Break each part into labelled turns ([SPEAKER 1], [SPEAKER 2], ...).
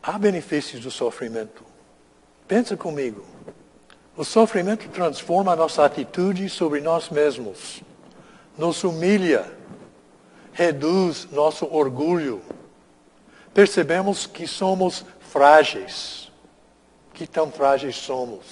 [SPEAKER 1] Há benefícios do sofrimento. Pensa comigo. O sofrimento transforma a nossa atitude sobre nós mesmos. Nos humilha. Reduz nosso orgulho. Percebemos que somos frágeis. Que tão frágeis somos.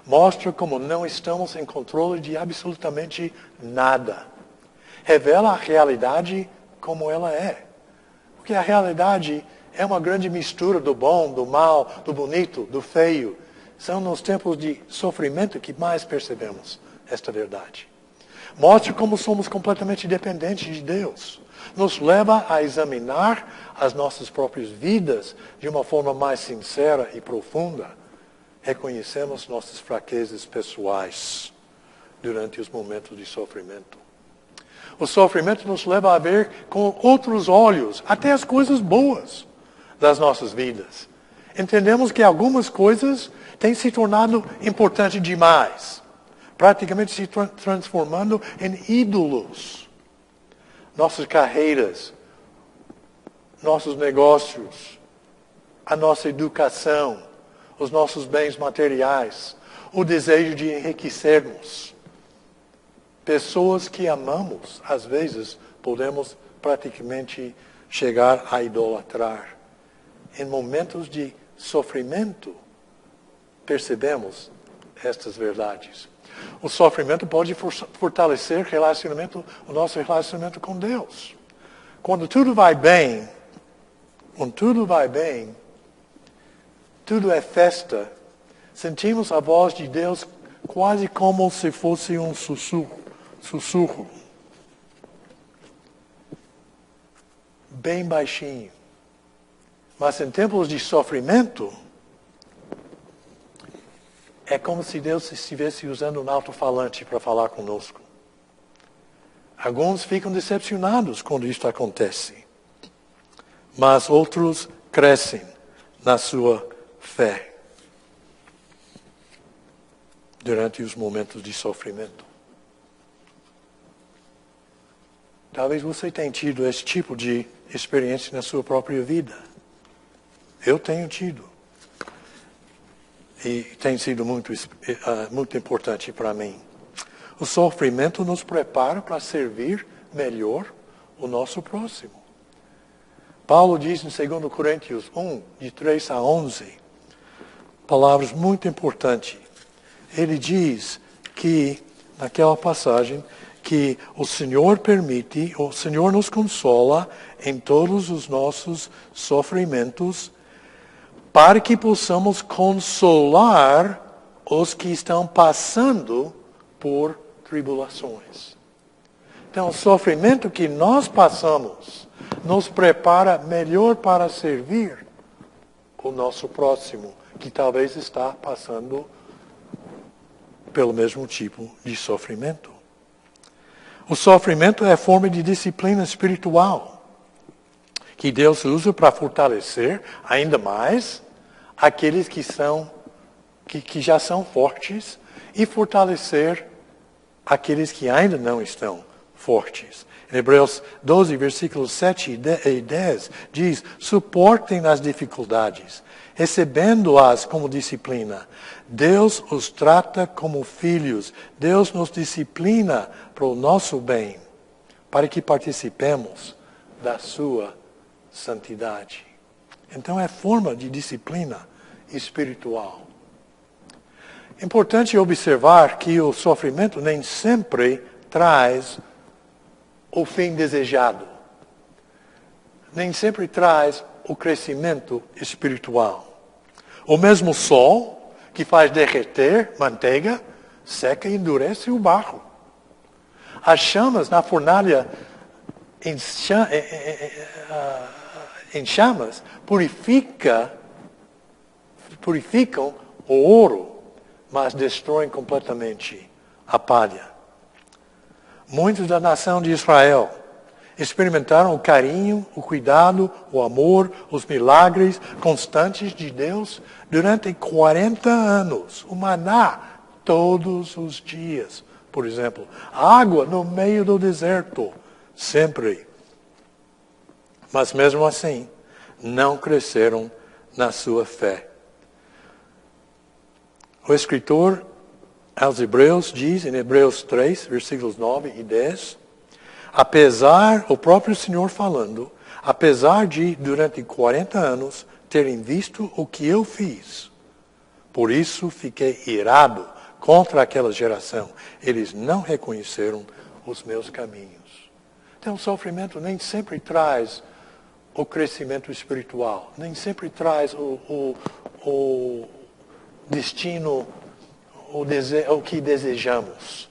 [SPEAKER 1] Mostra como não estamos em controle de absolutamente nada. Revela a realidade como ela é. Porque a realidade é uma grande mistura do bom, do mal, do bonito, do feio. São nos tempos de sofrimento que mais percebemos esta verdade. Mostra como somos completamente dependentes de Deus. Nos leva a examinar as nossas próprias vidas de uma forma mais sincera e profunda. Reconhecemos nossas fraquezas pessoais durante os momentos de sofrimento. O sofrimento nos leva a ver com outros olhos, até as coisas boas das nossas vidas. Entendemos que algumas coisas têm se tornado importantes demais, praticamente se transformando em ídolos. Nossas carreiras, nossos negócios, a nossa educação, os nossos bens materiais, o desejo de enriquecermos. Pessoas que amamos, às vezes, podemos praticamente chegar a idolatrar. Em momentos de sofrimento, percebemos estas verdades. O sofrimento pode fortalecer o nosso relacionamento com Deus. Quando tudo vai bem, tudo é festa, sentimos a voz de Deus quase como se fosse um sussurro. Bem baixinho. Mas em tempos de sofrimento, é como se Deus estivesse usando um alto-falante para falar conosco. Alguns ficam decepcionados quando isto acontece. Mas outros crescem na sua fé durante os momentos de sofrimento. Talvez você tenha tido esse tipo de experiência na sua própria vida. Eu tenho tido. E tem sido muito importante para mim. O sofrimento nos prepara para servir melhor o nosso próximo. Paulo diz em 2 Coríntios 1, de 3 a 11, palavras muito importantes. Ele diz que, naquela passagem, que o Senhor nos consola em todos os nossos sofrimentos, para que possamos consolar os que estão passando por tribulações. Então, o sofrimento que nós passamos nos prepara melhor para servir o nosso próximo, que talvez está passando pelo mesmo tipo de sofrimento. O sofrimento é a forma de disciplina espiritual que Deus usa para fortalecer ainda mais aqueles que já são fortes e fortalecer aqueles que ainda não estão fortes. Em Hebreus 12, versículos 7 e 10, diz: suportem as dificuldades, recebendo-as como disciplina. Deus os trata como filhos. Deus nos disciplina para o nosso bem, para que participemos da sua santidade. Então é forma de disciplina espiritual. Importante observar que o sofrimento nem sempre traz o fim desejado. Nem sempre traz o crescimento espiritual. O mesmo sol que faz derreter manteiga, seca e endurece o barro. As chamas na fornalha em chamas purificam o ouro, mas destroem completamente a palha. Muitos da nação de Israel experimentaram o carinho, o cuidado, o amor, os milagres constantes de Deus durante 40 anos. O maná todos os dias, por exemplo. Água no meio do deserto, sempre. Mas mesmo assim, não cresceram na sua fé. O escritor aos Hebreus diz, em Hebreus 3, versículos 9 e 10, o próprio Senhor falando, apesar de, durante 40 anos, terem visto o que eu fiz, por isso fiquei irado contra aquela geração. Eles não reconheceram os meus caminhos. Então, o sofrimento nem sempre traz o crescimento espiritual, nem sempre traz o destino, o que desejamos.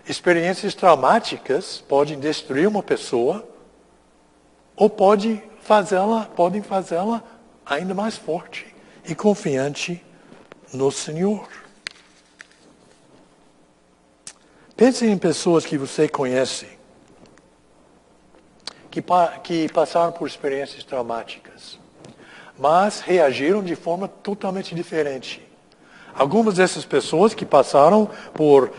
[SPEAKER 1] Experiências traumáticas podem destruir uma pessoa ou podem fazê-la ainda mais forte e confiante no Senhor. Pense em pessoas que você conhece que passaram por experiências traumáticas, mas reagiram de forma totalmente diferente. Algumas dessas pessoas que passaram por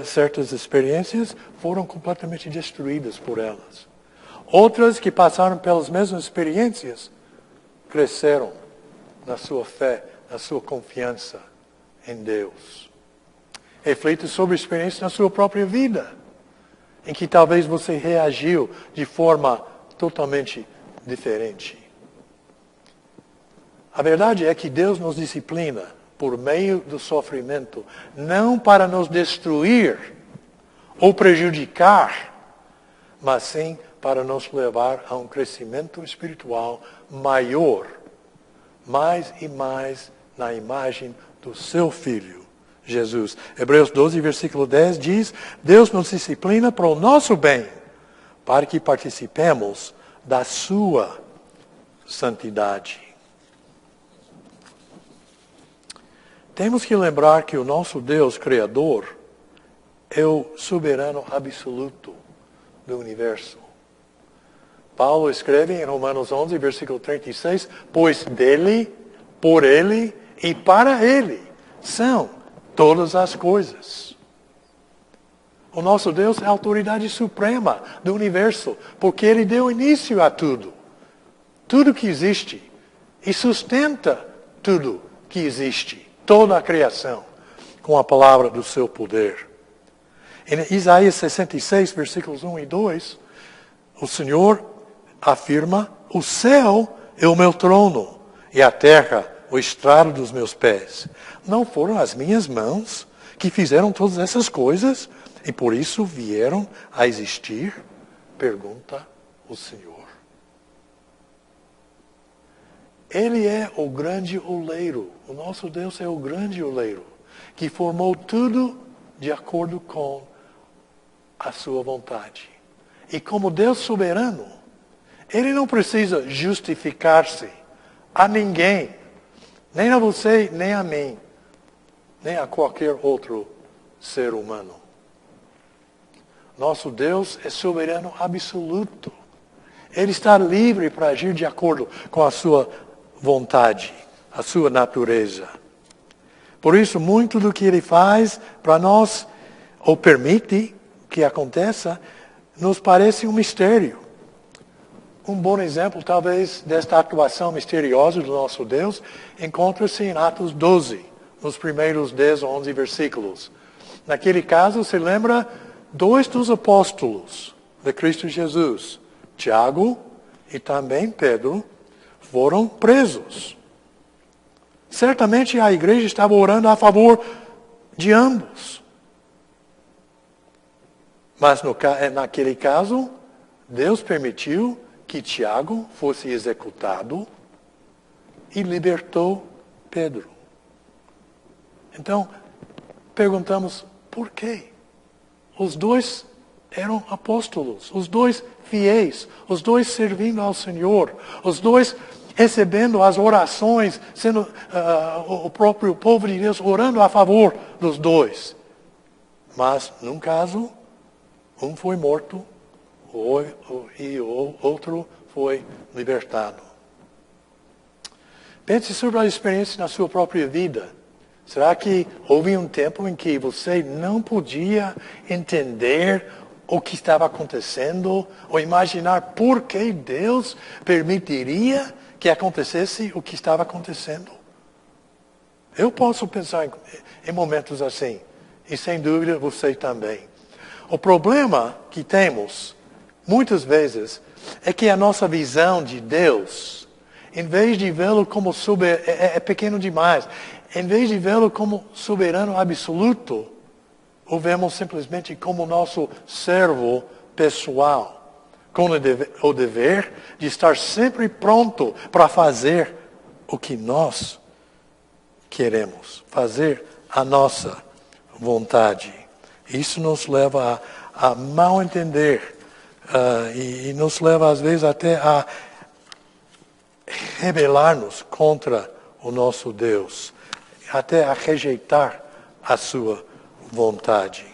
[SPEAKER 1] certas experiências foram completamente destruídas por elas. Outras que passaram pelas mesmas experiências cresceram na sua fé, na sua confiança em Deus. Reflita sobre a experiência na sua própria vida, em que talvez você reagiu de forma totalmente diferente. A verdade é que Deus nos disciplina por meio do sofrimento, não para nos destruir ou prejudicar, mas sim para nos levar a um crescimento espiritual maior, mais e mais na imagem do seu Filho, Jesus. Hebreus 12, versículo 10 diz, Deus nos disciplina para o nosso bem, para que participemos da sua santidade. Temos que lembrar que o nosso Deus Criador é o soberano absoluto do universo. Paulo escreve em Romanos 11, versículo 36, pois dele, por ele e para ele são todas as coisas. O nosso Deus é a autoridade suprema do universo, porque ele deu início a tudo. Tudo que existe e sustenta tudo que existe. Toda a criação, com a palavra do seu poder. Em Isaías 66, versículos 1 e 2, o Senhor afirma, o céu é o meu trono, e a terra o estrado dos meus pés. Não foram as minhas mãos que fizeram todas essas coisas, e por isso vieram a existir? Pergunta o Senhor. Ele é o grande oleiro. O nosso Deus é o grande oleiro, que formou tudo de acordo com a sua vontade. E como Deus soberano, ele não precisa justificar-se a ninguém, nem a você, nem a mim, nem a qualquer outro ser humano. Nosso Deus é soberano absoluto. Ele está livre para agir de acordo com a sua vontade, a sua natureza. Por isso, muito do que ele faz para nós, ou permite que aconteça, nos parece um mistério. Um bom exemplo, talvez, desta atuação misteriosa do nosso Deus, encontra-se em Atos 12, nos primeiros 10 ou 11 versículos. Naquele caso, se lembra, 2 dos apóstolos de Cristo Jesus, Tiago e também Pedro, foram presos. Certamente a igreja estava orando a favor de ambos. Mas naquele caso, Deus permitiu que Tiago fosse executado e libertou Pedro. Então, perguntamos, por quê? Os dois eram apóstolos, os dois fiéis, os dois servindo ao Senhor, os dois recebendo as orações, sendo o próprio povo de Deus orando a favor dos dois. Mas, num caso, um foi morto e o outro foi libertado. Pense sobre a experiência na sua própria vida. Será que houve um tempo em que você não podia entender o que estava acontecendo ou imaginar por que Deus permitiria que acontecesse o que estava acontecendo. Eu posso pensar em momentos assim, e sem dúvida você também. O problema que temos, muitas vezes, é que a nossa visão de Deus, em vez de vê-lo como é pequeno demais, em vez de vê-lo como soberano absoluto, o vemos simplesmente como nosso servo pessoal, com o dever de estar sempre pronto para fazer o que nós queremos, fazer a nossa vontade. Isso nos leva a mal entender e nos leva às vezes até a rebelar-nos contra o nosso Deus, até a rejeitar a sua vontade.